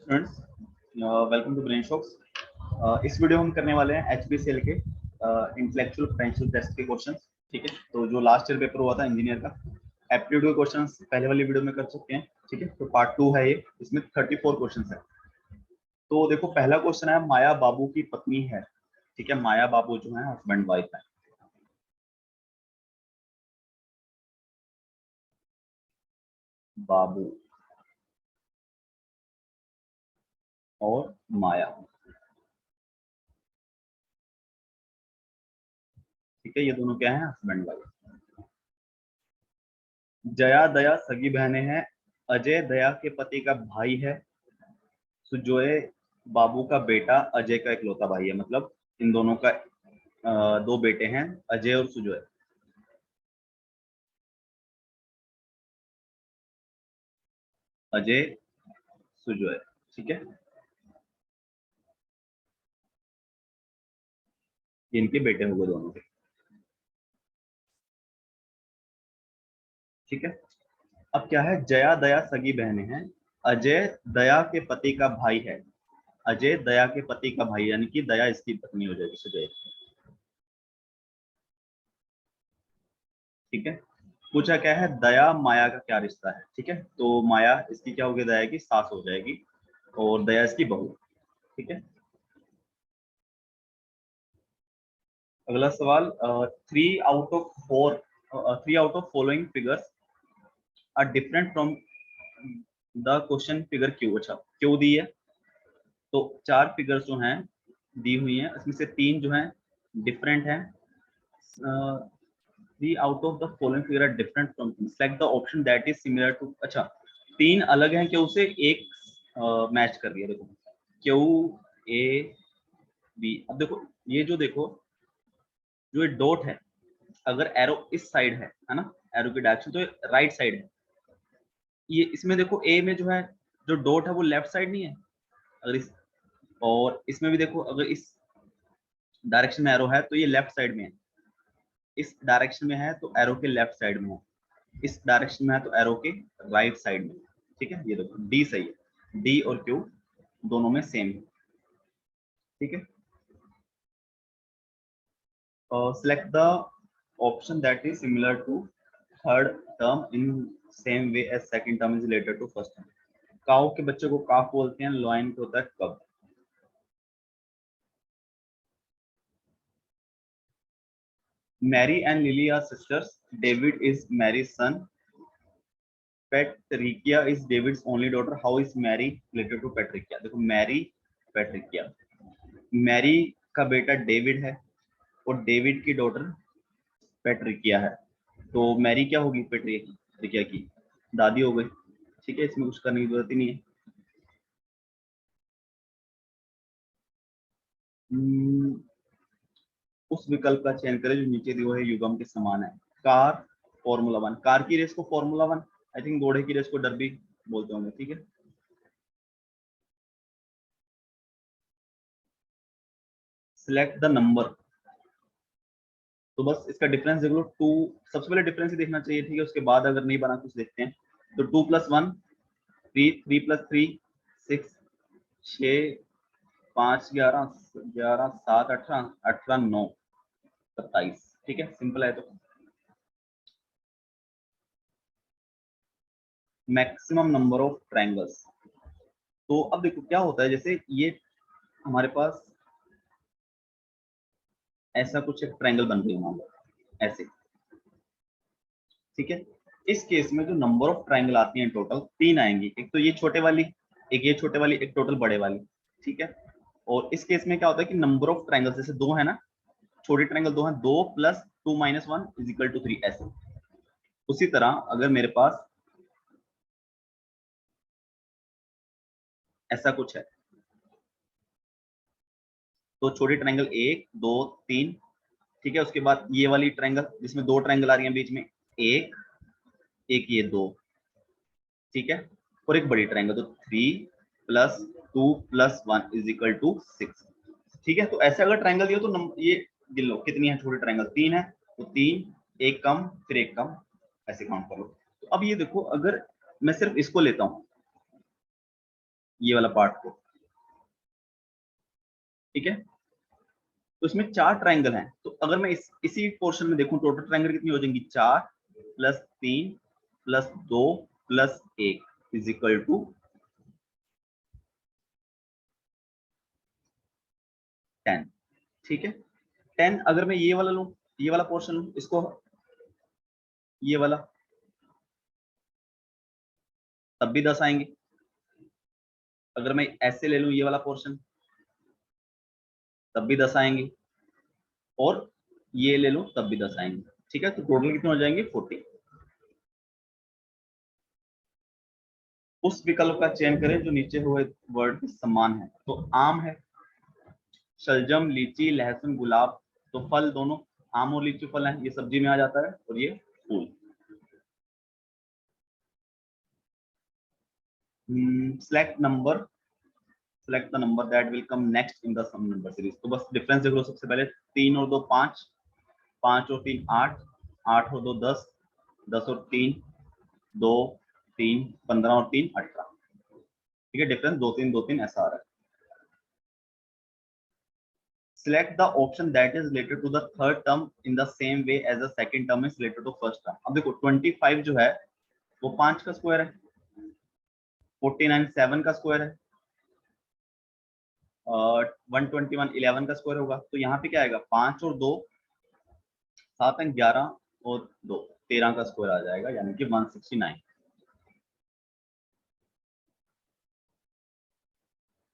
Students, welcome to brain shocks. इस video हम करने वाले हैं HPCL के इंटेलेक्चुअल पोटेंशियल टेस्ट के क्वेश्चंस। ठीक है, तो जो लास्ट ईयर पेपर हुआ था इंजीनियर का, एप्टीट्यूड के क्वेश्चंस पहले वाली वीडियो में कर चुके हैं। ठीक है, तो पार्ट 2 है ये, इसमें 34 क्वेश्चंस है। तो देखो, पहला क्वेश्चन है, माया बाबू की पत्नी है। ठीक है, माया बाबू जो है हस्बैंड वाइफ है। बाबू और माया, ठीक है, ये दोनों क्या है, हस्बैंड वाइफ। जया दया सगी बहनें हैं। अजय दया के पति का भाई है। सुजोय बाबू का बेटा अजय का इकलौता भाई है। मतलब इन दोनों का दो बेटे हैं, अजय और सुजोय। अजय, सुजोय, ठीक है, ये इनके बेटे हो गए दोनों के। ठीक है, अब क्या है, जया दया सगी बहनें हैं। अजय दया के पति का भाई है। अजय दया के पति का भाई, यानी कि दया इसकी पत्नी हो जाएगी, सुजय। ठीक है, पूछा क्या है, दया माया का क्या रिश्ता है। ठीक है, तो माया इसकी क्या होगी, दया की सास हो जाएगी और दया इसकी बहू। ठीक है, अगला सवाल, three out of following figures are different from the question figure Q. अच्छा, क्यू दी है, तो चार फिगर्स जो हैं दी हुई हैं, इसमें से तीन जो हैं डिफरेंट हैं। Three out of the following figure are different from, select the option that is similar to. अच्छा, तीन अलग हैं क्यू से, एक मैच कर रही है। देखो, क्यू, ए, बी। अब देखो, ये जो देखो, जो ये डॉट है, अगर एरो इस साइड है ना, एरो की डायरेक्शन तो राइट साइड है। ये इसमें देखो, ए में जो है, जो डॉट है वो लेफ्ट साइड नहीं है। अगर इस, और इसमें भी देखो, अगर इस डायरेक्शन में एरो है तो ये लेफ्ट साइड में है। इस डायरेक्शन में है तो एरो के लेफ्ट साइड में है। इस डायरेक्शन में है तो एरो के राइट साइड में। ठीक है, ये देखो, डी सही है, डी और क्यू दोनों में सेम है। ठीक है, select the option that is similar to third term in same way as second term is related to first term. काऊ के बच्चे को काफ बोलते हैं, लॉयन को होता है कब। Mary and Lily are sisters. David is Mary's son. Patricia is David's only daughter. How is Mary related to Patricia. देखो, मैरी, पैट्रिकिया, मैरी का बेटा डेविड है और डेविड की डॉटर पैट्रिकिया है। तो मैरी क्या होगी, पैट्रिकिया की दादी हो गई। ठीक है, इसमें कुछ करने की जरूरत ही नहीं है। उस विकल्प का चयन करें जो नीचे दिया है युग्म के समान है। Car, formula one. कार की रेस को फॉर्मूला वन, आई थिंक घोड़े की रेस को डर्बी बोलते होंगे। ठीक है, सिलेक्ट द नंबर। तो बस इसका डिफरेंस देख लो, टू। सबसे पहले डिफरेंस ही देखना चाहिए। ठीक है, उसके बाद अगर नहीं बना कुछ देखते हैं। तो 2+1 3, 3+3 6, 6, 5 11, 11 7 18, 18 9 27। ठीक है, सिंपल है। तो मैक्सिमम नंबर ऑफ ट्रायंगल्स। तो अब देखो क्या होता है, जैसे ये हमारे पास ऐसा कुछ एक ट्रायंगल बन गई, मान लो ऐसे। ठीक है, इस केस में जो नंबर ऑफ ट्रायंगल आती हैं टोटल तीन आएंगी। एक तो ये छोटे वाली, एक ये छोटे वाली, एक टोटल बड़े वाली। ठीक है, और इस केस में क्या होता है कि नंबर ऑफ ट्रायंगल, जैसे दो है ना, छोटे ट्रायंगल दो हैं, 2+2 - 1 = 3 ऐसे। उसी तरह अगर मेरे पास ऐसा कुछ है, तो छोटे ट्रायंगल 1 2 3। ठीक है, उसके बाद ये वाली ट्रायंगल जिसमें दो ट्रायंगल आ रही है बीच में, एक, एक ये दो। ठीक है, और एक बड़ी ट्रायंगल, तो 3+2+1 = 6। ठीक है, तो ऐसे अगर ट्रायंगल दिया तो ये गिन लो कितनी है, छोटी ट्रायंगल तीन है, तो तीन, एक कम, फिर एक कम, ऐसे काउंट कर लो। तो अब ये देखो, अगर मैं सिर्फ इसको लेता हूँ, ये वाला पार्ट को, ठीक है। तो इसमें 4 ट्रायंगल हैं, तो अगर मैं इसी पोर्शन में देखूं टोटल ट्रायंगल कितनी हो जाएंगी, 4 plus 3 plus 2 plus 1 is equal to 10, ठीक है। 10 अगर मैं ये वाला लूं, ये वाला पोर्शन लूं, इसको ये वाला, तब भी 10 आएंगे। अगर मैं ऐसे ले लूं ये वाला पोर्शन, तब भी 10 आएंगे, और ये ले लूं तब भी 10 आएंगे, ठीक है। तो टोटल कितने हो जाएंगे, 40। उस विकल्प का चयन करें जो नीचे हुए वर्ड के समान है। तो आम है, शलजम, लीची, लहसुन, गुलाब। तो फल दोनों आम और लीची फल हैं, ये सब्जी में आ जाता है, और ये फूल। Select number, select the number that will come next in the sum number series. तो बस डिफरेंस देख लो सबसे पहले, 3 और 2 5, 5 और 3 8, 8 और 2 10, 10 और 3 2, 3 15 और 3 18, ठीक है। डिफरेंस 2 3 2 3 ऐसा आ रहा है। Select the option that is related to the third term in the same way as the second term is related to first term। अब देखो 25 जो है वो 5 का स्क्वायर है, 49 7 का स्क्वायर है, 121 11 का स्क्वायर होगा। तो यहाँ पे क्या आएगा, 5 और 2 7 एंड 11 और 2 13 का स्क्वायर आ जाएगा, यानी कि 169।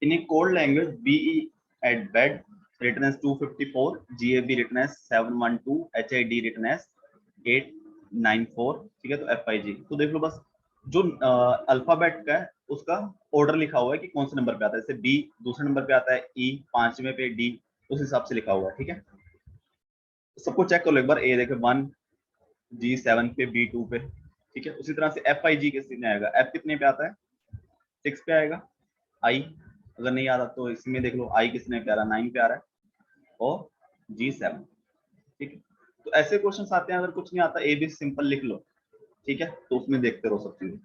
In a code language, BE at bed written as 254, GAB written as 712, HID written as 894, ठीक है। तो FIG, तो देख लो बस जो अल्फाबेट का है उसका ऑर्डर लिखा हुआ है कि कौन से नंबर पे आता है। जैसे B दूसरे नंबर पे आता है, E 5वें पे, D उस हिसाब से लिखा हुआ है, ठीक है। सबको चेक कर लो एक बार, A देखे 1, G 7 पे, B 2 पे, ठीक है। उसी तरह से FIG कितने आएगा, F कितने पे आता है, 6 पे आएगा। I अगर नहीं आ रहा तो इसमें देख लो, आई किसने पे आ रहा है, 9 पे आ रहा है, और G7, ठीक है। तो ऐसे क्वेश्चन आते हैं, अगर कुछ नहीं आता ए बी सिंपल लिख लो, ठीक है। तो उसमें देखते रहो सब चीजें।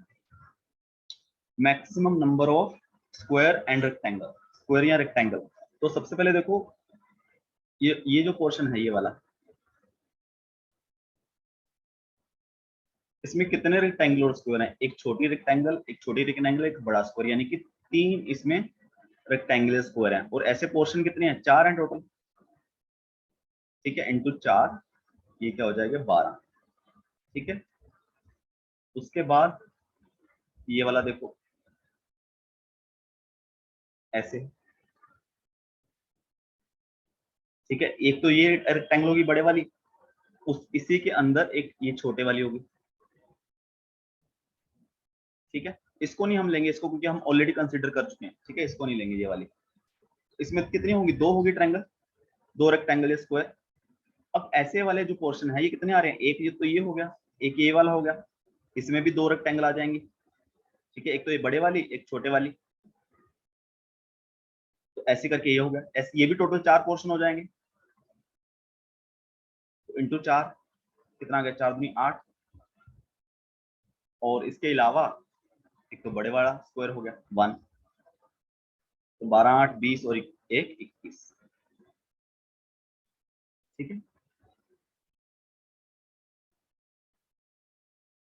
Maximum number of square and rectangle, square या रेक्टेंगल। तो सबसे पहले देखो ये जो पोर्शन है ये वाला, इसमें कितने रेक्टेंगल और स्क्वायर हैं, एक छोटी रेक्टेंगल, एक छोटी रेक्टेंगल, एक बड़ा स्क्वायर, यानी कि 3 इसमें रेक्टेंगुलर स्क्वायर हैं। और ऐसे पोर्शन कितने हैं, 4 हैं टोटल, ठीक है। इंटू 4, ये क्या हो जाएगा, 12, ठीक है। उसके बाद ये वाला देखो ऐसे, ठीक है। एक तो ये रेक्टेंगल होगी बड़े वाली, उस इसी के अंदर एक ये छोटे वाली होगी, ठीक है। इसको नहीं हम लेंगे, इसको क्योंकि हम ऑलरेडी कंसीडर कर चुके हैं, ठीक है। इसको नहीं लेंगे ये वाली। इसमें कितनी होंगी, 2 होगी ट्रायंगल, 2 रेक्टेंगल या स्क्वायर। अब ऐसे वाले जो पोर्शन है ये कितने आ रहे हैं, एक ये तो ये हो गया, एक ये वाला हो गया, इसमें भी 2 रेक्टेंगल आ जाएंगे, ठीक है। एक तो ये बड़े वाली, एक छोटे वाली, तो ऐसे करके ये हो गया। ऐसे ये भी टोटल 4 पोर्शन हो जाएंगे। तो इंटू 4 कितना आ गया, 4 दूनी 8, और इसके अलावा एक तो बड़े वाला स्क्वायर हो गया 1, तो 12 8 20 और 1 21, ठीक है।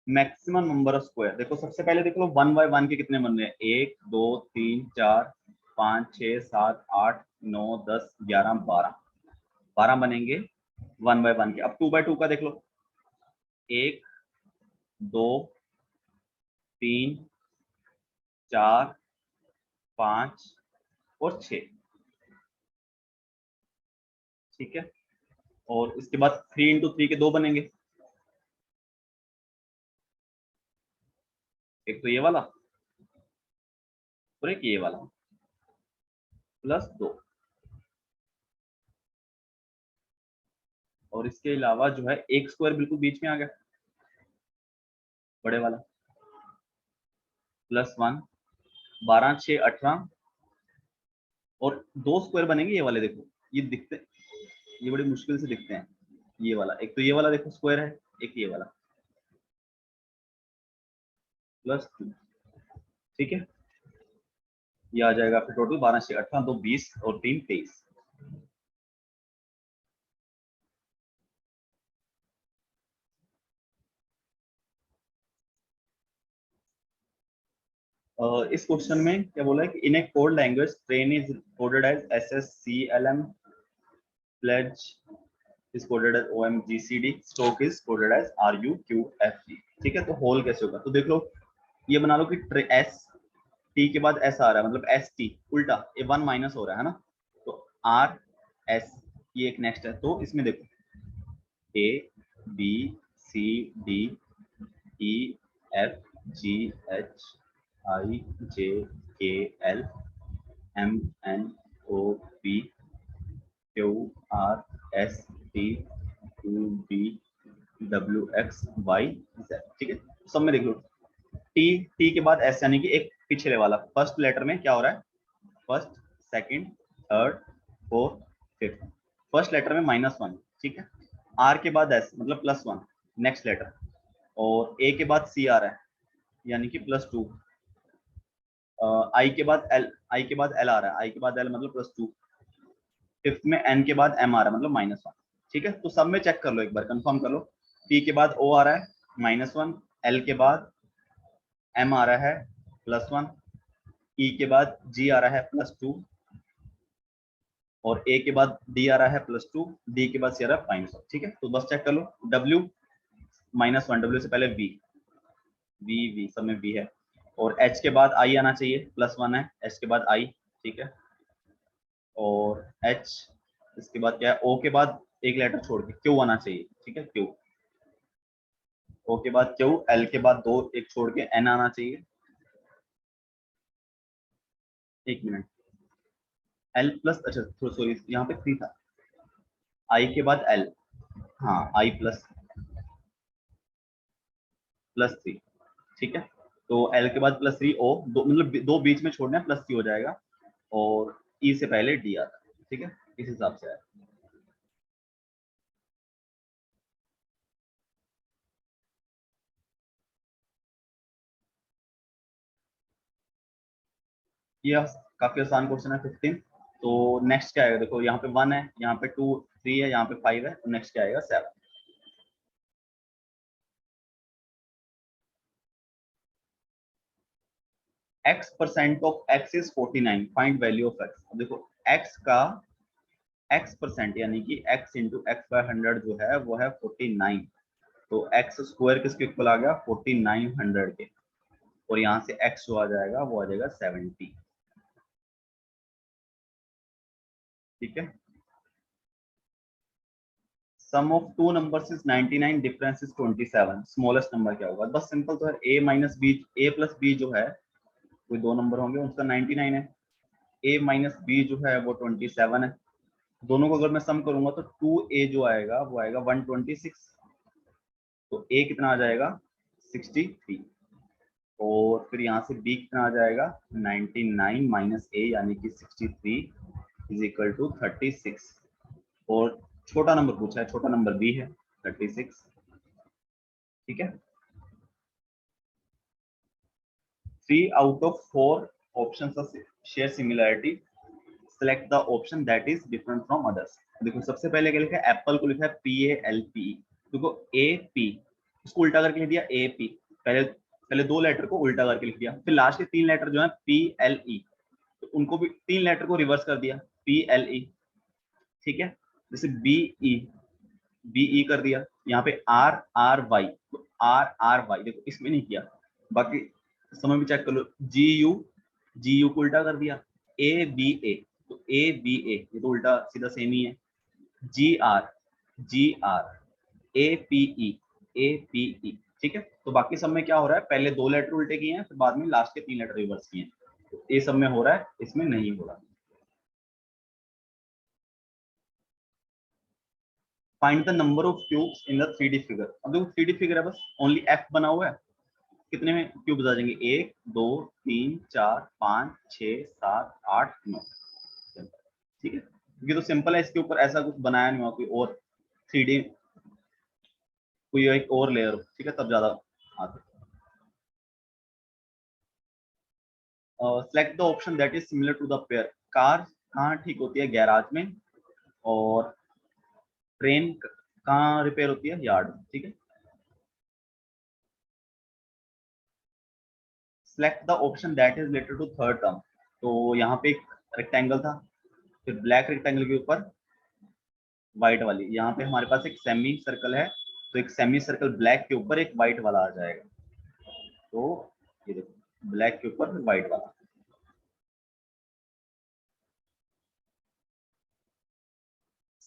मैक्सिमम नंबर ऑफ स्क्वायर, देखो सबसे पहले देख लो 1 बाय 1 के कितने बन रहे हैं, 1 2 3 4 5 6 7 8 9 10 11 12, 12 बनेंगे 1 बाय 1 के। अब 2 बाय 2 का देख लो, 1 2 3 4 5 और 6, ठीक है। और इसके बाद 3 इंटू 3 के 2 बनेंगे, एक तो ये वाला और एक ये वाला, प्लस 2, और इसके अलावा जो है एक स्क्वायर बिल्कुल बीच में आ गया, बड़े वाला, प्लस 1, 12 6 18, और 2 स्क्वायर बनेंगे ये वाले, देखो ये दिखते, ये बड़ी मुश्किल से दिखते हैं। ये वाला, एक तो ये वाला देखो स्क्वायर है, एक ये वाला, प्लस 2, ठीक है। ये आ जाएगा फिर टोटल 12 से 18 2 20 और 3 23। इस क्वेश्चन में क्या बोला है कि in a code language train is coded as SSCLM, pledge is coded as OMGCD, stock is coded as RUQFG। ठीक है, तो होल कैसे होगा, तो देख लो ये बना लो कि एस टी के बाद एस आ रहा है, मतलब एस टी उल्टा ए वन माइनस हो रहा है ना, तो आर एस ये एक नेक्स्ट है। तो इसमें देखो A B C D E F G H I J K L M N O P Q R S T U V W X Y Z. ठीक है, सब में देख लो टी टी के बाद एस, यानी कि एक पिछले वाला फर्स्ट लेटर में क्या हो रहा है, first second third fourth fifth, first letter में -1। ठीक है, आर के बाद एस मतलब +1 नेक्स्ट लेटर, और ए के बाद सी आ रहा है यानी कि +2, आई के बाद एल, आई के बाद एल आ रहा है, आई के बाद एल मतलब +2, फिफ्थ में एन के बाद एम आ रहा है मतलब -1। ठीक है, तो सब में चेक कर लो, एक बार कंफर्म कर लो, टी के बाद ओ आ रहा है -1, एल के बाद एम आ रहा है +1, ई के बाद जी आ रहा है +2, और ए के बाद डी आ रहा है +2, डी के बाद सी आ रहा है -1। ठीक है, तो बस चेक कर लो, डब्ल्यू -1, डब्ल्यू से पहले वी, वी सब में वी है, और एच के बाद आई आना चाहिए, +1 है, एच के बाद आई। ठीक है, और एच इसके बाद क्या है, ओ के बाद एक लेटर छोड़ के क्यू आना चाहिए। ठीक है, क्यू, ओ के बाद क्यू, एल के बाद दो एक छोड़ के एन आना चाहिए। एक मिनट, एल प्लस, अच्छा सॉरी यहाँ पे 3 था, आई के बाद एल, हाँ आई +3। ठीक है, तो एल के बाद +3 ओ, दो मतलब दो बीच में छोड़ना है, +3 हो जाएगा, और ई से पहले डी आता है। ठीक है, इस हिसाब से है। ये काफी आसान क्वेश्चन है 15। तो नेक्स्ट क्या आएगा, देखो यहाँ पे 1 है, यहाँ पे 2 3 है, यहाँ पे 5 है, तो नेक्स्ट क्या आएगा 7। x% of x is 49, find value of x। देखो x का x% यानी कि x इंटू x/100 जो है वो है 49, तो x स्क्वायर किसके इक्वल आ गया 4900 के, और यहाँ से x जो आ जाएगा वो आ जाएगा 70। ठीक है, sum of two numbers is 99, difference is 27, smallest number क्या होगा, बस सिंपल तो है, a minus B, a plus B जो है कोई दो नंबर होंगे उसका 99 है, a माइनस बी जो है वो 27 है, दोनों को अगर मैं सम करूंगा तो 2a जो आएगा वो आएगा 126, तो a कितना आ जाएगा 63, और फिर यहाँ से b कितना आ जाएगा 99 माइनस a यानी कि 63 इज इक्वल टू 36, और छोटा नंबर पूछा है, छोटा नंबर b है 36। ठीक है, 3 out of 4 options of share similarity, select the option that is different from others। देखो सबसे पहले क्या लिखा है, एप्पल को लिखा है PALPE, देखो AP उसको उल्टा करके लिख दिया AP, पहले पहले दो लेटर को उल्टा करके लिख दिया, फिर लास्ट के 3 लेटर जो है PLE, तो उनको भी 3 लेटर को रिवर्स कर दिया PLE। ठीक है, जैसे BE कर दिया, यहाँ पे RRY, तो RRY देखो इसमें नहीं किया, बाकी समय भी चेक कर लो, GU को उल्टा कर दिया, ABA, तो ABA ये तो उल्टा सीधा सेम ही है, GR APE। ठीक है, तो बाकी सब में क्या हो रहा है, पहले दो लेटर उल्टे किए हैं, फिर बाद में लास्ट के 3 लेटर रिवर्स किए हैं, तो ये सब में हो रहा है, इसमें नहीं हो रहा। Find the number of cubes in the 3D figure. अब देखो 3D फिगर है, बस ओनली F बना हुआ है, कितने में क्यूब्स आ जाएंगे, 1 2 3 4 5 6 7 8 9। ठीक है, ये तो सिंपल है, इसके ऊपर ऐसा कुछ बनाया नहीं हुआ कोई और 3D, कोई एक और लेयर, ठीक है, तब ज्यादा आते। Select the option that is similar to the pair. Car कहाँ ठीक होती है? गैराज में। और ट्रेन कहाँ रिपेयर होती है? यार्ड में। ठीक है। Select the option that is related to third term. तो यहाँ पे एक रेक्टेंगल था, फिर ब्लैक रेक्टेंगल के ऊपर व्हाइट वाली, यहाँ पे हमारे पास एक सेमी सर्कल है, तो एक सेमी सर्कल ब्लैक के ऊपर एक व्हाइट वाला आ जाएगा। तो ये देखो, ब्लैक के ऊपर व्हाइट वाला।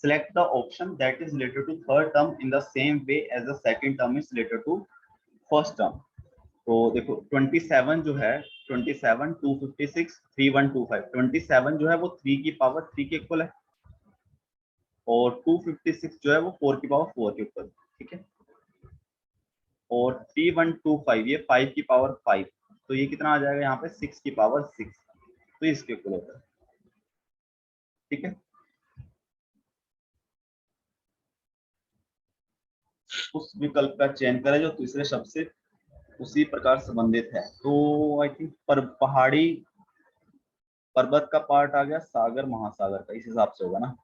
Select the option that is related to third term in the same way as the second term is related to first term. तो देखो 27 जो है, 27 256 3125, 27 जो है वो 3 की पावर 3 के इक्वल है, और 256 जो है वो 4 की पावर 4 के इक्वल। ठीक है। और 3125 ये 5 की पावर 5, तो ये कितना आ जाएगा यहाँ पे? 6 की पावर 6, तो इसके इक्वल होता है। ठीक है। उस विकल्प का चयन करें जो तीसरे शब्द से उसी प्रकार संबंधित है। तो आई थिंक पर पहाड़ी पर्वत का पार्ट आ गया, सागर महासागर का, इस हिसाब से होगा ना।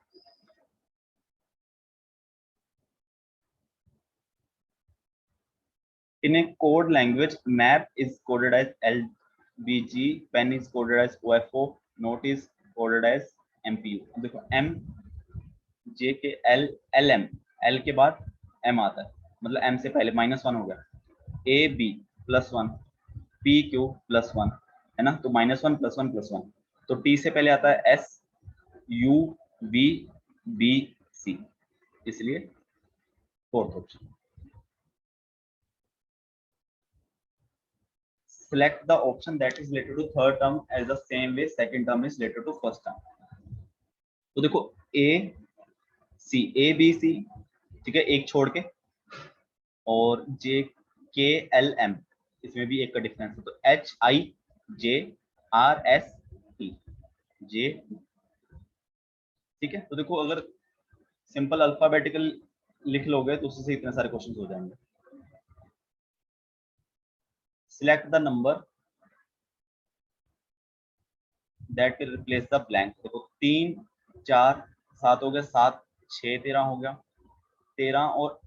In a code language, map is coded as LBG, pen is coded as OFO, note is coded as MPU। देखो M J के L के बाद M आता है, मतलब M से पहले -1 हो गया, A B +1, P Q +1 है ना, तो -1 +1 +1, तो T से पहले आता है S U V B C, इसलिए fourth option. Select the option that is related to third term as the same way second term is related to first term। तो देखो A B C, ठीक है, एक छोड़ के, और J K L M, इसमें भी एक का डिफरेंस है, तो H I J R S T J। ठीक है। तो देखो अगर सिंपल अल्फाबेटिकल लिख लोगे तो उससे इतने सारे क्वेश्चंस हो जाएंगे। Select the number that will replace the blank. देखो 3 4 7 हो गया, 7 6 13 हो गया, 13 और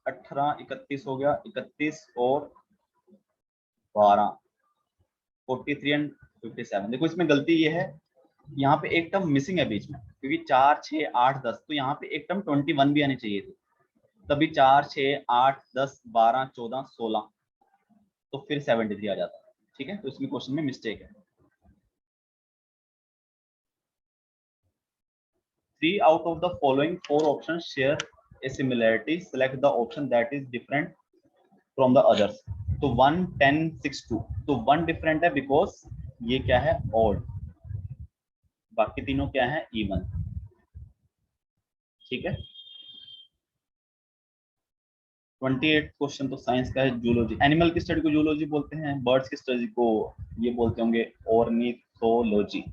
18 31 हो गया, 31 और 12 43 एंड 57। देखो इसमें गलती ये है, यहाँ पे एक टर्म मिसिंग है बीच में, क्योंकि 4 6 8 10, तो यहाँ पे एक टर्म 21 भी आनी चाहिए थी, तभी 4 6 8 10 12 14 16, तो फिर 73 आ जाता है। ठीक है। तो इसमें क्वेश्चन में मिस्टेक है। 3 out of the following 4 options share a similarity, select the option that is different from the others। तो 1 10 6 2, तो 1 डिफरेंट है बिकॉज ये क्या है? ऑड, बाकी तीनों क्या है? इवन। ठीक है। 28 क्वेश्चन तो साइंस का है, जूलॉजी। एनिमल की स्टडी को जूलॉजी बोलते हैं, बर्ड्स की स्टडी को ये बोलते होंगे ornithology.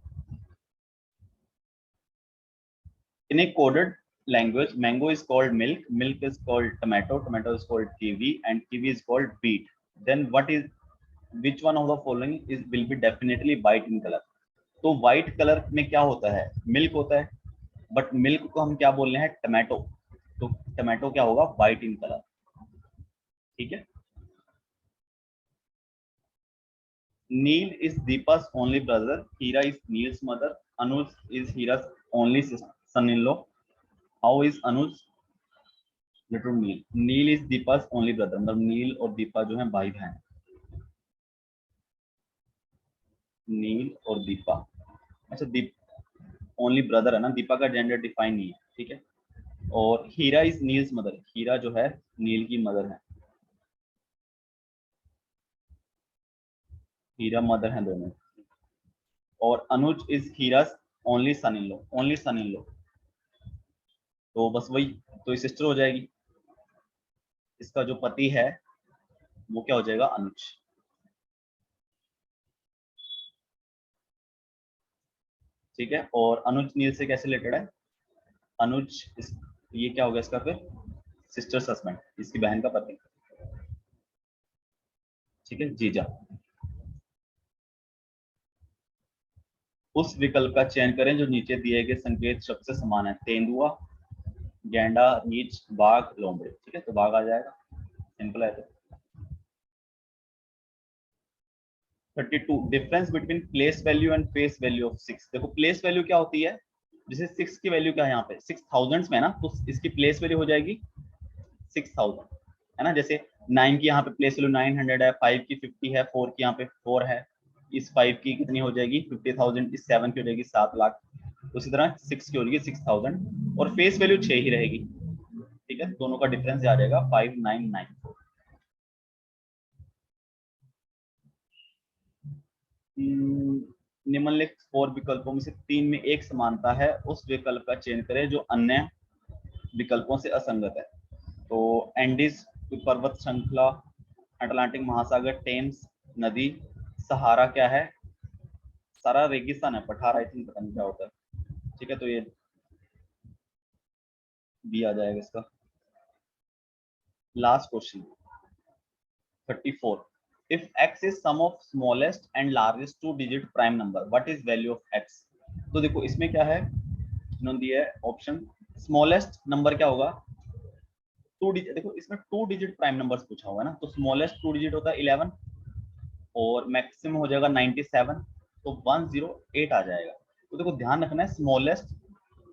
In a coded language, mango is called milk, milk is called tomato, tomato is called kiwi, and kiwi is called beet। Then which one of the following will be definitely white in color? तो white color में क्या होता है? Milk होता है, but milk को हम क्या बोल रहे हैं? टमाटो, तो टमाटो क्या होगा? white in color। ठीक है। Neil is Deepa's only brother, Hira is Neil's mother, Anuj is Hira's only son-in-law, how is Anuj little Neel? Neel is Deepa's only brother, मतलब नील और दीपा जो है भाई बहन। नील और दीपा, अच्छा दीप ओनली ब्रदर है ना, दीपा का जेंडर डिफाइन नहीं है। ठीक है। और हीरा इज नील्स मदर, हीरा जो है नील की मदर है, हीरा मदर है दोनों। और Anuj is Heera's only son in law, only son in law, तो बस वही, तो सिस्टर हो जाएगी। इसका जो पति है वो क्या हो जाएगा? अनुज। ठीक है। और अनुज नील से कैसे रिलेटेड है? अनुज ये क्या हो गया इसका फिर? सिस्टर्स हस्बैंड, इसकी बहन का पति। ठीक है, जीजा। उस विकल्प का चयन करें जो नीचे दिए गए संकेत शब्द से समान है। तेंदुआ, गेंडा, रीछ, बाघ, लोमड़ी। ठीक है, तो बाघ आ जाएगा, सिंपल है। तो 32 difference between place value and face value of 6। देखो प्लेस वैल्यू क्या होती है, जैसे 6 की वैल्यू क्या है, यहाँ पे 6000 में है ना, तो इसकी प्लेस वैल्यू हो जाएगी 6000, है ना। जैसे 9 की यहाँ पे प्लेस वैल्यू 900 है, 5 की 50 है, 4 की यहाँ पे 4 है, इस 5 की कितनी हो जाएगी 50,000, इस 7 की हो जाएगी 7 लाख, उसी तरह 6 की हो जाएगी 6000 और फेस वैल्यू 6 ही रहेगी। ठीक है, दोनों का डिफरेंस आ जाएगा 5994। निम्नलिखित 4 विकल्पों में से 3 में एक समानता है, उस विकल्प का चयन करें जो अन्य विकल्पों से असंगत है। तो एंडीज पर्वत श्रृंखला, अटलांटिक महासागर, टेम्स नदी, सहारा क्या है, सारा रेगिस्तान है, पठार आई थिंक, पता नहीं क्या होता है। ठीक है, तो ये बी आ जाएगा इसका। Last question 34, if x is sum of smallest and largest two digit prime number, what is value of x? तो देखो इसमें क्या है, इन्होंने दिया है ऑप्शन, स्मॉलेस्ट नंबर क्या होगा, 2 डिजिट। देखो इसमें 2 डिजिट प्राइम नंबर्स पूछा हुआ है ना, तो स्मॉलेस्ट 2 डिजिट होता है 11 और मैक्सिमम हो जाएगा 97, तो 108 आ जाएगा। तो देखो ध्यान रखना है स्मॉलेस्ट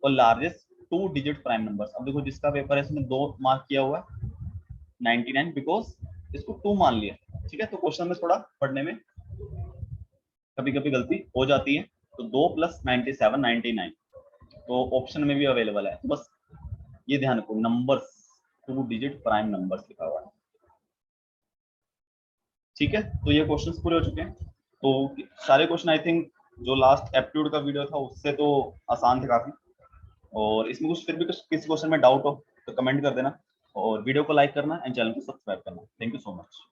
और लार्जेस्ट 2 डिजिट प्राइम नंबर्स। अब देखो जिसका पेपर है इसमें 2 मार्क किया हुआ है 99, बिकॉज इसको 2 मान लिया। ठीक है, तो क्वेश्चन में थोड़ा पढ़ने में कभी कभी गलती हो जाती है। तो 2 + 97 99, तो ऑप्शन में भी अवेलेबल है। तो बस ये ध्यान रखो, नंबर्स 2 डिजिट प्राइम नंबर्स लिखा हुआ है। ठीक है, तो ये क्वेश्चंस पूरे हो चुके हैं। तो सारे क्वेश्चन आई थिंक जो लास्ट एप्टीट्यूड का वीडियो था उससे तो आसान थे काफी, और इसमें कुछ फिर भी कुछ किसी क्वेश्चन में डाउट हो तो कमेंट कर देना, और वीडियो को लाइक करना एंड चैनल को सब्सक्राइब करना। Thank you so much.